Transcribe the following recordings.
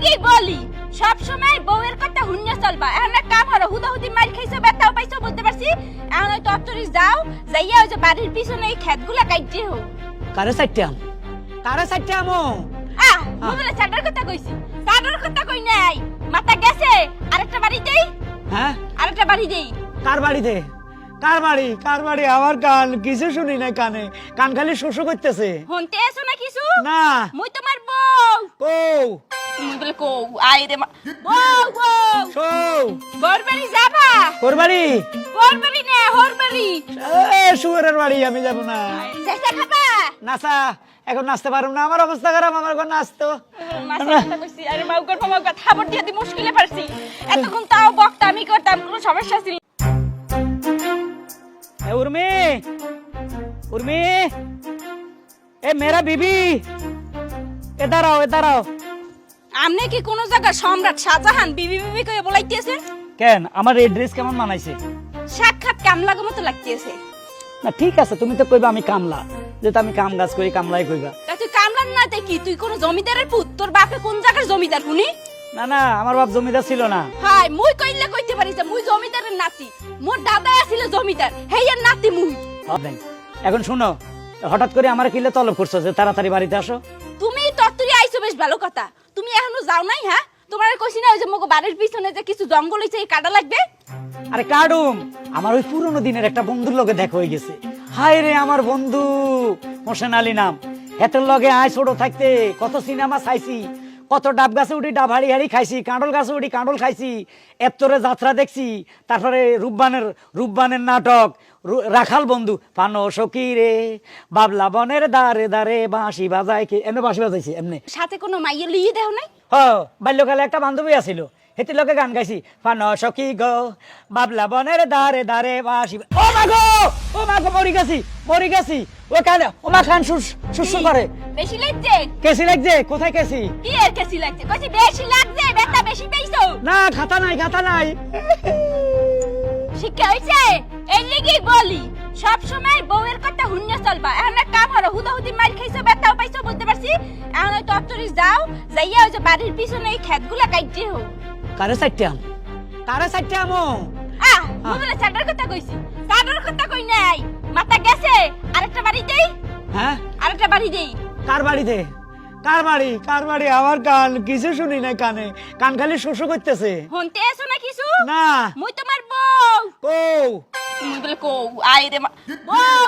লেগেই বলি সব সময় বউয়ের কথা হুন্না চলবা। এখন এক কাম হলো, হুদাহুদি মাল খাইছো, ব্যথাও পাইছো, বুঝতে পারছি। এখন ওই তত্তরিস যাও, যাইয়া ওই যে বাড়ির পিছনে এই ক্ষেতগুলা কাইটে হোক। কারে সাইটাম মোবাইলে চাটার কথা কইছি, চাটার কথা কই নাই। মাথা গেছে, আরেকটা বাড়ি দেই। হ্যাঁ, আরেকটা বাড়ি দেই। কার বাড়িতে? কার বাড়ি? আমার কান কিছু শুনি না, কান খালি শোষো করতেছে। শুনতে এসো না কিছু? না। মুই তোমার বউ। কও তুমি বলে কও, আই রে মা। বউ শোও। বরবাড়ি যাবা? কোর বাড়ি? বরবাড়ি না, হরবাড়ি। শুয়ারের বাড়ি, আমি যাব না। চেষ্টা খাবা? নাচা এখন নাচতে পারুম না, আমার অবস্থা খারাপ, আমার এখন নাচতো। আরে মাউকা থাবর দিয়ে মুশকিলে পারছি। এতক্ষণ তাও বকতা আমি করতাম, কোনো সমস্যা ছিল। उर्मी ए मेरा बीबी, इधर आओ। আমনে কি কোন জায়গা সম্রাট শাহজাহান বিবি বিবি কই বলাইতেছেন? কেন আমার এই ড্রেস কেমন মানাইছে? সাক্ষাৎ কামলাগো মতো লাগতেছে। না ঠিক আছে, তুমি তো কইবা আমি কামলা, যেটা আমি কাম কাজ করি, কামলাই কইবা। তা তুই কামলার না তাই কি? তুই কোন জমিদারের পুত? তোর বাপে কোন জায়গার জমিদার শুনি? না আমার বাপ জমিদার ছিল না। হাই মুই কইলে কইতে পারি যে মুই জমিদারের নাতি। মোর দাদা ছিল জমিদার, হেইয়ার নাতি মুই। এখন শুনো, হঠাৎ করে আমার কিলে তলব করছো যে তাড়াতাড়ি বাড়িতে আসো। তুমি তত্তরি আইছো, বেশ ভালো কথা। তুমি এখনো যাও নাই? হ্যাঁ, তোমার কইছি না ওই যে মগো বাড়ির পিছনে যে কিছু জঙ্গল হইছে, এই কাটা লাগবে। আরে কাডুম, আমার ওই পুরনো দিনের একটা বন্ধুর লগে দেখা হয়ে গেছে। হায় রে আমার বন্ধু হোসেন আলী নাম, এতের লগে আয় ছোট থাকতে কত সিনেমা চাইছি, কত ডাব গাছে উঠি ডাব হাড়ি খাইছি, কাঁডল গাছে উঠি কাঁডল খাইছি, এত্তরে যাত্রা দেখছি, তারপরে রূপবানের নাটক, রাখাল বন্ধু পানো সখী রে বাবলা বনের দারে দারে বাঁশি বাজায় কে, এমনি বাঁশি বাজাইছি এমনি। সাথে কোনো মাইয়ে লিয়ে দেও নাই? বাল্যকালে একটা বান্ধবী আছিল, হেতি লোকে গান গাইছি, পানো সখী গো বাবলা বনের দারে দারে বাঁশি। ও মাগো মরি গেছি। ও কান ও মা খান সুসু করে। বেশি লাগছে? কেসি লাগছে? কোথায় কেসি? কি এর কেসি লাগছে? কইছি বেশি লাগছে, ব্যথা বেশি পেইছো? না খাতা নাই। শিক্ষা হইছে? এই লাগেই বলি সব সময় বউয়ের কথা হুন্না চলবা। এখন এক কাম হলো, হুদাহুদি মাল খাইছো, ব্যথাও পাইছো, বুঝতে পারছি। এখন ওই তত্তরিস যাও, যাইয়া ওই যে বাড়ির পিছনে এই ক্ষেতগুলা কাইটে হোক। কারে সাইটাম মোবাইলে চাটার কথা কইছি, চাটার কথা কই নাই। মাথা গেছে, আরেকটা বাড়ি দেই। হ্যাঁ, আরেকটা বাড়ি দেই। কার বাড়িতে? কার বাড়ি? আমার কান কিছু শুনি না, কান খালি শোষো করতেছে। শুনতে এসো না কিছু? না। মুই তোমার বউ। কও তুমি বলে কও, আই রে মা। বউ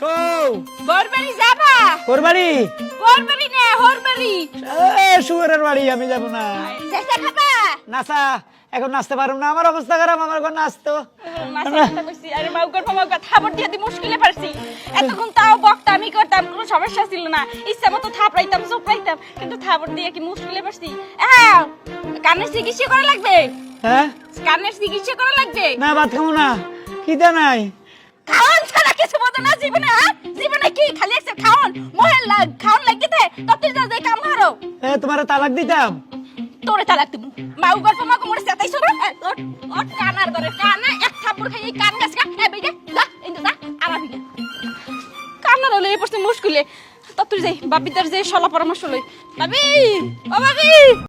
শোও। বরবাড়ি যাবা? কোর বাড়ি? বরবাড়ি না, হরবাড়ি। শুয়ারের বাড়ি, আমি যাব না। চেষ্টা খাবা? নাচা এখন নাচতে পারুম না, আমার অবস্থা খারাপ, আমার এখন নাচতো। আরে মাউকা থাবর দিয়ে মুশকিলে পারছি। এতক্ষণ তাও বকতা আমি করতাম, কোনো সমস্যা ছিল না। ইচ্ছা মতো থাপড়াইতাম, চোপড়াইতাম, কিন্তু থাবর দিয়ে কি মুশকিলে পারছি। কানের চিকিৎসা করা লাগবে। হ্যাঁ, কানের চিকিৎসা করা লাগবে। না ভাত খাবো না, খিদে নাই। খাওয়ান ছাড়া কিছু বোঝো না জীবনে? জীবনে কি খালি একটা খাওয়ান? খাওয়ান লাগতে তত্ত্বের যা যাই কাম হারো। তোমারে তালাক দিতাম। তোরে তালাক দিব? মাউকা মোরে সেতাইছো না? ওর কানার ধরে কানা এক থাপ্পড় খাই, এই কান গাছকা বেগে যা, ইন্দু যা আমার বিলে। কান্নার হলে এই পড়তে মুশকিলে। তত্ত্বের যাই বাবিদার যে সলা পরামর্শ লই। বাবি, ও বাবি।